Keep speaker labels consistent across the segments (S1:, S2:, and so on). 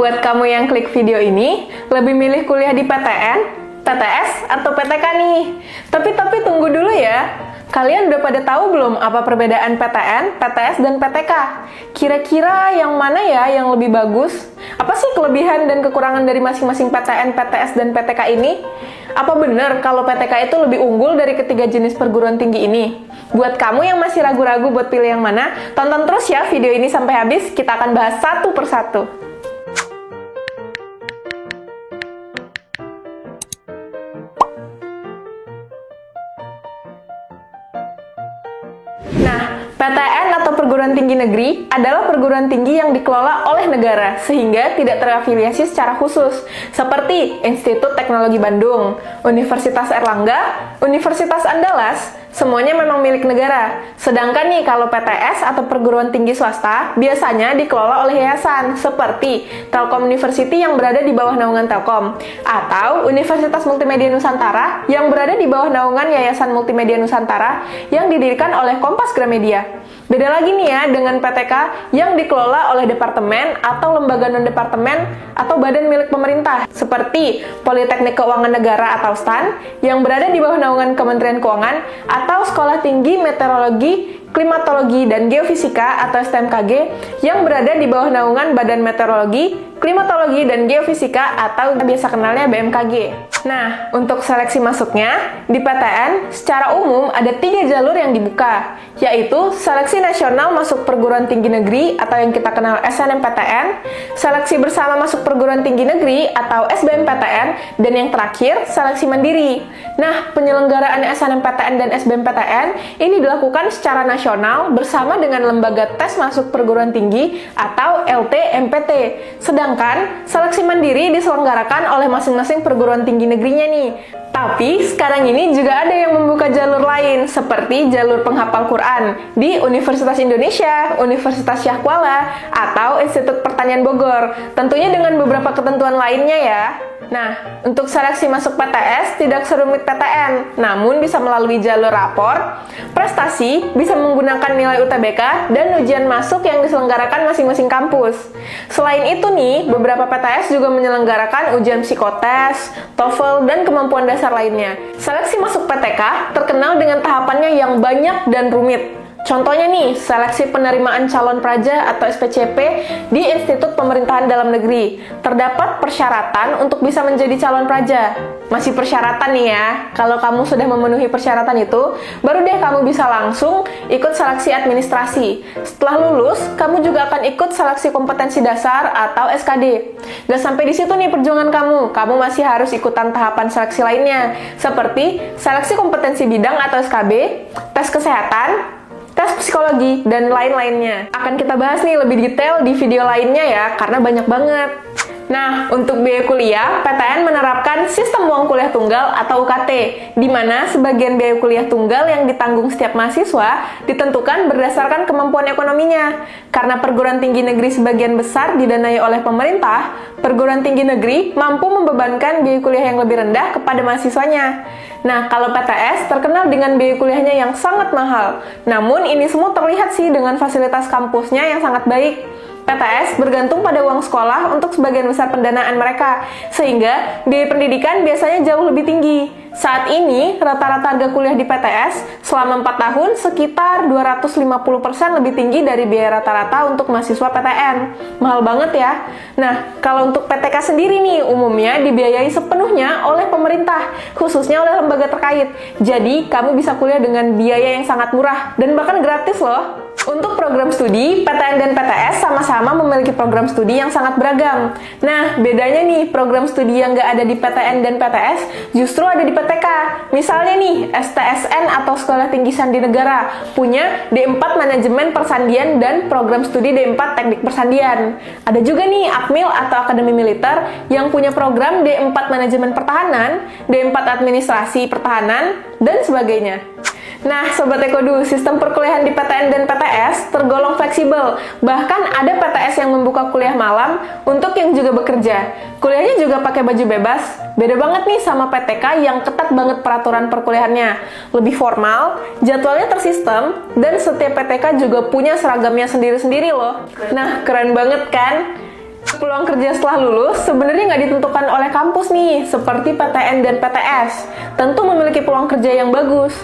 S1: Buat kamu yang klik video ini, lebih milih kuliah di PTN, PTS, atau PTK nih? Tapi tunggu dulu ya. Kalian udah pada tahu belum apa perbedaan PTN, PTS, dan PTK? Kira-kira yang mana ya yang lebih bagus? Apa sih kelebihan dan kekurangan dari masing-masing PTN, PTS, dan PTK ini? Apa benar kalau PTK itu lebih unggul dari ketiga jenis perguruan tinggi ini? Buat kamu yang masih ragu-ragu buat pilih yang mana, tonton terus ya video ini sampai habis, kita akan bahas satu persatu. Nah, PTN atau perguruan tinggi negeri adalah perguruan tinggi yang dikelola oleh negara sehingga tidak terafiliasi secara khusus seperti Institut Teknologi Bandung, Universitas Erlangga, Universitas Andalas, semuanya memang milik negara. Sedangkan nih kalau PTS atau perguruan tinggi swasta biasanya dikelola oleh yayasan seperti Telkom University yang berada di bawah naungan Telkom atau Universitas Multimedia Nusantara yang berada di bawah naungan Yayasan Multimedia Nusantara yang didirikan oleh Kompas Gramedia. Beda lagi nih ya dengan PTK yang dikelola oleh departemen atau lembaga non-departemen atau badan milik pemerintah seperti Politeknik Keuangan Negara atau STAN yang berada di bawah naungan Kementerian Keuangan atau Sekolah Tinggi Meteorologi, Klimatologi, dan Geofisika atau STMKG yang berada di bawah naungan Badan Meteorologi, Klimatologi, dan Geofisika atau biasa kenalnya BMKG. Nah, untuk seleksi masuknya, di PTN secara umum ada 3 jalur yang dibuka, yaitu Seleksi Nasional Masuk Perguruan Tinggi Negeri atau yang kita kenal SNMPTN, Seleksi Bersama Masuk Perguruan Tinggi Negeri atau SBMPTN, dan yang terakhir, Seleksi Mandiri. Nah, penyelenggaraan SNMPTN dan SBMPTN ini dilakukan secara nasional bersama dengan Lembaga Tes Masuk Perguruan Tinggi atau LTMPT. Sedangkan, Seleksi Mandiri diselenggarakan oleh masing-masing perguruan tinggi negerinya nih. Tapi sekarang ini juga ada yang membuka jalur lain seperti jalur penghafal Quran di Universitas Indonesia, Universitas Syahkuala, atau Institut Pertanian Bogor. Tentunya dengan beberapa ketentuan lainnya ya. Nah, untuk seleksi masuk PTS tidak serumit PTN, namun bisa melalui jalur rapor, prestasi, bisa menggunakan nilai UTBK, dan ujian masuk yang diselenggarakan masing-masing kampus. Selain itu nih, beberapa PTS juga menyelenggarakan ujian psikotes, TOEFL, dan kemampuan dasar lainnya. Seleksi masuk PTK terkenal dengan tahapannya yang banyak dan rumit. Contohnya nih, seleksi penerimaan calon praja atau SPCP di Institut Pemerintahan Dalam Negeri. Terdapat persyaratan untuk bisa menjadi calon praja. Masih persyaratan nih ya. Kalau kamu sudah memenuhi persyaratan itu, baru deh kamu bisa langsung ikut seleksi administrasi. Setelah lulus, kamu juga akan ikut seleksi kompetensi dasar atau SKD. Gak sampai di situ nih perjuangan kamu. Kamu masih harus ikutan tahapan seleksi lainnya, seperti seleksi kompetensi bidang atau SKB, tes kesehatan, tes psikologi, dan lain-lainnya. Akan kita bahas nih lebih detail di video lainnya ya, karena banyak banget. Nah, untuk biaya kuliah, PTN menerapkan sistem uang kuliah tunggal atau UKT, di mana sebagian biaya kuliah tunggal yang ditanggung setiap mahasiswa ditentukan berdasarkan kemampuan ekonominya. Karena perguruan tinggi negeri sebagian besar didanai oleh pemerintah, perguruan tinggi negeri mampu membebankan biaya kuliah yang lebih rendah kepada mahasiswanya. Nah, kalau PTS terkenal dengan biaya kuliahnya yang sangat mahal. Namun, ini semua terlihat sih dengan fasilitas kampusnya yang sangat baik. PTS bergantung pada uang sekolah untuk sebagian besar pendanaan mereka, sehingga biaya pendidikan biasanya jauh lebih tinggi. Saat ini, rata-rata harga kuliah di PTS selama 4 tahun sekitar 250% lebih tinggi dari biaya rata-rata untuk mahasiswa PTN. Mahal banget ya. Nah, kalau untuk PTK sendiri nih, umumnya dibiayai sepenuhnya oleh pemerintah, khususnya oleh lembaga terkait. Jadi, kamu bisa kuliah dengan biaya yang sangat murah, dan bahkan gratis loh. Untuk program studi, PTN dan PTS sama-sama memiliki program studi yang sangat beragam. Nah, bedanya nih, program studi yang nggak ada di PTN dan PTS justru ada di PTK. Misalnya nih, STSN atau Sekolah Tinggi Sandi Negara punya D4 Manajemen Persandian dan program studi D4 Teknik Persandian. Ada juga nih, Akmil atau Akademi Militer yang punya program D4 Manajemen Pertahanan, D4 Administrasi Pertahanan, dan sebagainya. Nah, Sobat Ekodu, sistem perkuliahan di PTN dan PTS tergolong fleksibel. Bahkan ada PTS yang membuka kuliah malam untuk yang juga bekerja. Kuliahnya juga pakai baju bebas. Beda banget nih sama PTK yang ketat banget peraturan perkuliahannya. Lebih formal, jadwalnya tersistem, dan setiap PTK juga punya seragamnya sendiri-sendiri loh. Nah, keren banget kan? Peluang kerja setelah lulus sebenarnya nggak ditentukan oleh kampus nih, seperti PTN dan PTS. Tentu memiliki peluang kerja yang bagus.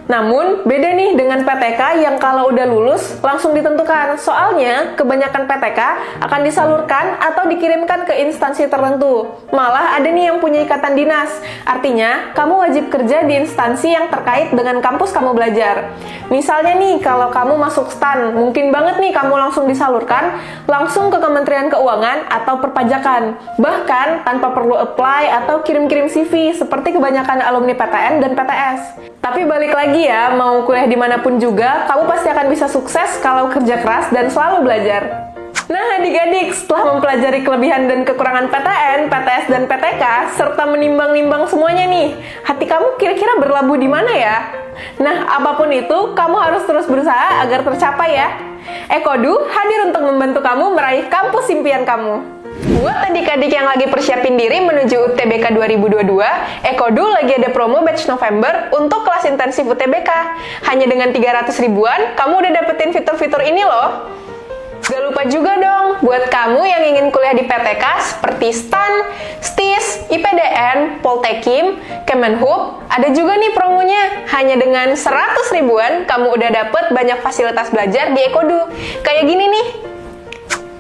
S1: Namun, beda nih dengan PTK yang kalau udah lulus langsung ditentukan. Soalnya, kebanyakan PTK akan disalurkan atau dikirimkan ke instansi tertentu. Malah ada nih yang punya ikatan dinas. Artinya, kamu wajib kerja di instansi yang terkait dengan kampus kamu belajar. Misalnya nih, kalau kamu masuk STAN, mungkin banget nih kamu langsung disalurkan langsung ke Kementerian Keuangan atau Perpajakan. Bahkan, tanpa perlu apply atau kirim-kirim CV seperti kebanyakan alumni PTN dan PTS. Tapi balik lagi ya, mau kuliah dimanapun juga, kamu pasti akan bisa sukses kalau kerja keras dan selalu belajar. Nah adik-adik, setelah mempelajari kelebihan dan kekurangan PTN, PTS, dan PTK, serta menimbang-nimbang semuanya nih, hati kamu kira-kira berlabuh di mana ya? Nah, apapun itu, kamu harus terus berusaha agar tercapai ya. Ekodu hadir untuk membantu kamu meraih kampus impian kamu. Buat adik-adik yang lagi persiapin diri menuju UTBK 2022, Ekodu lagi ada promo batch November untuk kelas intensif UTBK. Hanya dengan 300 ribuan, kamu udah dapetin fitur-fitur ini loh. Gak lupa juga dong, buat kamu yang ingin kuliah di PTK seperti STAN, STIS, IPDN, Poltekim, Kemenhub, ada juga nih promonya. Hanya dengan 100 ribuan, kamu udah dapet banyak fasilitas belajar di Ekodu. Kayak gini nih.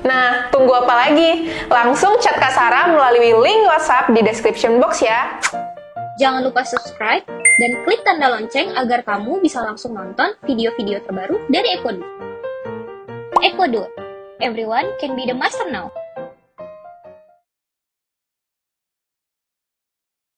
S1: Nah, tunggu apa lagi? Langsung chat Kak Sarah melalui link WhatsApp di description box ya.
S2: Jangan lupa subscribe dan klik tanda lonceng agar kamu bisa langsung nonton video-video terbaru dari Ekodu. Ekodu, everyone can be the master now.